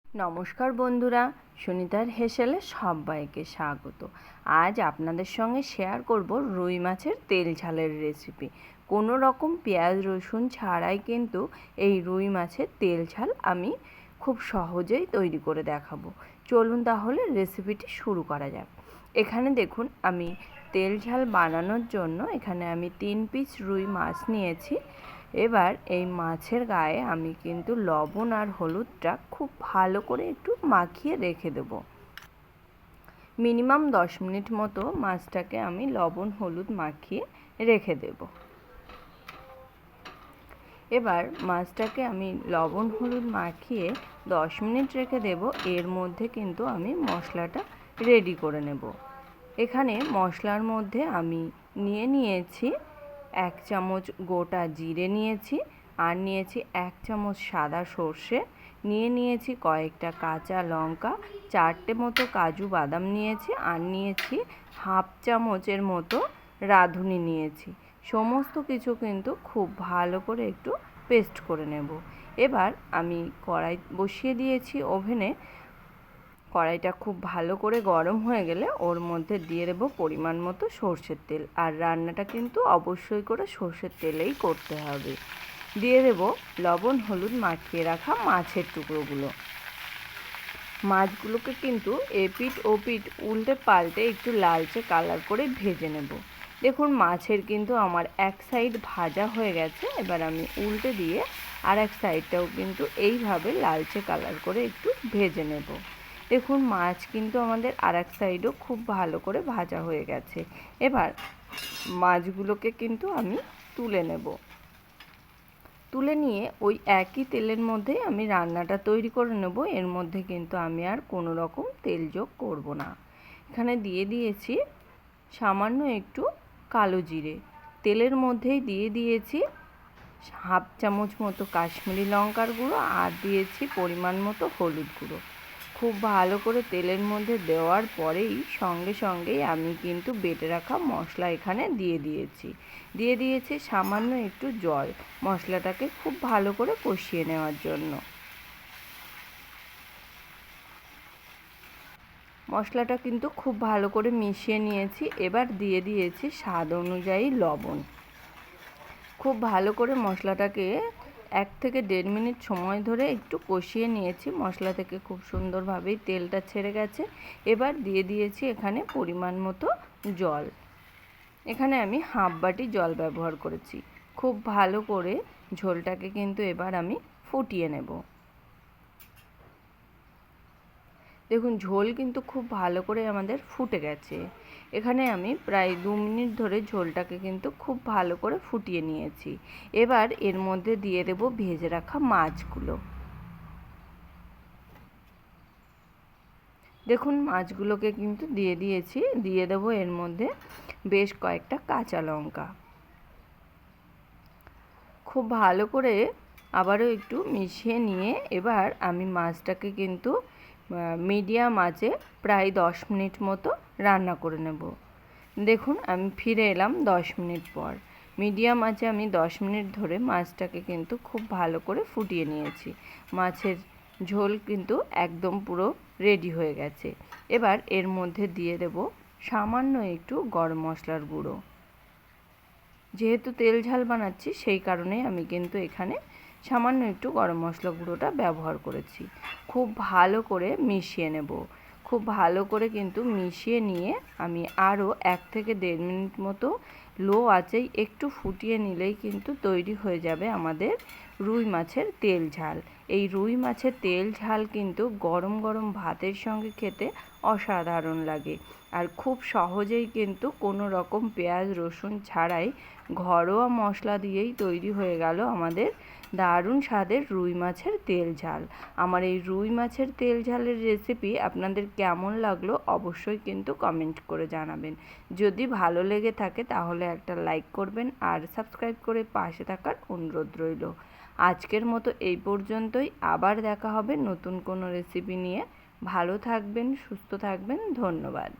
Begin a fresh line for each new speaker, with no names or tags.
নমস্কার বন্ধুরা, সুনিতার হেসেলে সবাইকে স্বাগত। আজ আপনাদের সঙ্গে শেয়ার করব রুই মাছের তেল ঝালের রেসিপি। কোনো রকম পেঁয়াজ রসুন ছাড়াই কিন্তু এই রুই মাছের তেল ঝাল আমি খুব সহজেই তৈরি করে দেখাবো। চলুন তাহলে রেসিপিটি শুরু করা যাক। এখানে দেখুন, আমি তেল ঝাল বানানোর জন্য এখানে আমি 3 পিস রুই মাছ নিয়েছি। এবার এই মাছের গায়ে আমি কিন্তু লবণ আর হলুদটা খুব ভালো করে একটু মাখিয়ে রেখে দেব। মিনিমাম 10 মিনিট মতো মাছটাকে আমি লবণ হলুদ মাখিয়ে রেখে দেব। এবার মাছটাকে আমি লবণ হলুদ মাখিয়ে 10 মিনিট রেখে দেব। এর মধ্যে কিন্তু আমি মশলাটা রেডি করে নেব। এখানে মশলার মধ্যে আমি নিয়েছি 1 চামচ গোটা জিরে নিয়েছি, আর নিয়েছি 1 চামচ সাদা সর্ষে, নিয়েছি কয়েকটা কাঁচা লঙ্কা, 4টে মতো কাজু বাদাম নিয়েছি, আর নিয়েছি হাফ চামচের মতো রাঁধুনি নিয়েছি। সমস্ত কিছু কিন্তু খুব ভালো করে একটু পেস্ট করে নেব। এবার আমি কড়াই বসিয়ে দিয়েছি ওভেনে। কড়াইটা খুব ভালো করে গরম হয়ে গেলে ওর মধ্যে দিয়ে দেবো পরিমাণ মতো সর্ষের তেল। আর রান্নাটা কিন্তু অবশ্যই করে সর্ষের তেলেই করতে হবে। দিয়ে দেবো লবণ হলুদ মাখিয়ে রাখা মাছের টুকরোগুলো। মাছগুলোকে কিন্তু এপিঠ ওপিঠ উল্টে পাল্টে একটু লালচে কালার করে ভেজে নেব। দেখুন, মাছের কিন্তু আমার এক সাইড ভাজা হয়ে গেছে। এবার আমি উল্টে দিয়ে আর এক সাইডটাও কিন্তু এইভাবে লালচে কালার করে একটু ভেজে নেব। দেখুন, মাছ কিন্তু আমাদের আর এক সাইডও খুব ভালো করে ভাজা হয়ে গেছে। এবার মাছগুলোকে কিন্তু আমি তুলে নেব। তুলে নিয়ে ওই একই তেলের মধ্যেই আমি রান্নাটা তৈরি করে নেব। এর মধ্যে কিন্তু আমি আর কোনো রকম তেল যোগ করব না। এখানে দিয়ে দিয়েছি সামান্য একটু কালো জিরে। তেলের মধ্যেই দিয়ে দিয়েছি হাফ চামচ মতো কাশ্মীরি লঙ্কার গুঁড়ো, আর দিয়েছি পরিমাণ মতো হলুদ গুঁড়ো। খুব ভালো করে তেলের মধ্যে দেওয়ার পরেই সঙ্গেই আমি কিন্তু বেটে রাখা মশলা এখানে দিয়ে দিয়েছি সামান্য একটু জল, মশলাটাকে খুব ভালো করে কষিয়ে নেওয়ার জন্য। মশলাটা কিন্তু খুব ভালো করে মিশিয়ে নিয়েছি। এবার দিয়ে দিয়েছি স্বাদ অনুযায়ী লবণ। খুব ভালো করে মশলাটাকে 1 থেকে 1.5 মিনিট সময় ধরে একটু কষিয়ে নিয়েছি। মশলা থেকে খুব সুন্দরভাবেই তেলটা ছেড়ে গেছে। এবার দিয়ে দিয়েছি এখানে পরিমাণ মতো জল। এখানে আমি হাফ বাটি জল ব্যবহার করেছি। খুব ভালো করে ঝোলটাকে কিন্তু এবার আমি ফুটিয়ে নেব। দেখুন, ঝোল কিন্তু খুব ভালো করে আমাদের ফুটে গেছে। এখানে আমি প্রায় 2 মিনিট ধরে ঝোলটাকে কিন্তু খুব ভালো করে ফুটিয়ে নিয়েছি। এবার এর মধ্যে দিয়ে দেব ভেজে রাখা মাছগুলো। দেখুন, মাছগুলোকে কিন্তু দিয়ে দিয়েছি। দিয়ে দেব এর মধ্যে বেশ কয়েকটা কাঁচা লঙ্কা। খুব ভালো করে আবারও একটু মিশিয়ে নিয়ে এবার আমি মাছটাকে কিন্তু মিডিয়াম আঁচে প্রায় 10 মিনিট মতো রান্না করে নেব। দেখুন, আমি ফিরে এলাম 10 মিনিট পর। মিডিয়াম আঁচে আমি 10 মিনিট ধরে মাছটাকে কিন্তু খুব ভালো করে ফুটিয়ে নিয়েছি। মাছের ঝোল কিন্তু একদম পুরো রেডি হয়ে গেছে। এবার এর মধ্যে দিয়ে দেব সামান্য একটু গরম মশলার গুঁড়ো। যেহেতু তেল ঝাল বানাচ্ছি সেই কারণে আমি কিন্তু এখানে সামান্য একটু গরম মশলা গুঁড়োটা ব্যবহার করেছি। খুব ভালো করে মিশিয়ে নেব। খুব ভালো করে কিন্তু মিশিয়ে নিয়ে আমি আরও 1 থেকে 1.5 মিনিট মতো লো আঁচেই একটু ফুটিয়ে নিলেই কিন্তু তৈরি হয়ে যাবে আমাদের রুই মাছের তেল ঝাল। এই রুই মাছের তেল ঝাল কিন্তু গরম গরম ভাতের সঙ্গে খেতে অসাধারণ লাগে। আর খুব সহজেই কিন্তু কোনো রকম পেঁয়াজ রসুন ছাড়াই ঘরোয়া মশলা দিয়েই তৈরি হয়ে গেল আমাদের দারুণ স্বাদের রুই মাছের তেল ঝাল। আমার এই রুই মাছের তেল ঝালের রেসিপি আপনাদের কেমন লাগলো অবশ্যই কিন্তু কমেন্ট করে জানাবেন। যদি ভালো লেগে থাকে তাহলে একটা লাইক করবেন, আর সাবস্ক্রাইব করে পাশে থাকার অনুরোধ রইল। আজকের মতো এই পর্যন্তই। আবার দেখা হবে নতুন কোনো রেসিপি নিয়ে। ভালো থাকবেন, সুস্থ থাকবেন। ধন্যবাদ।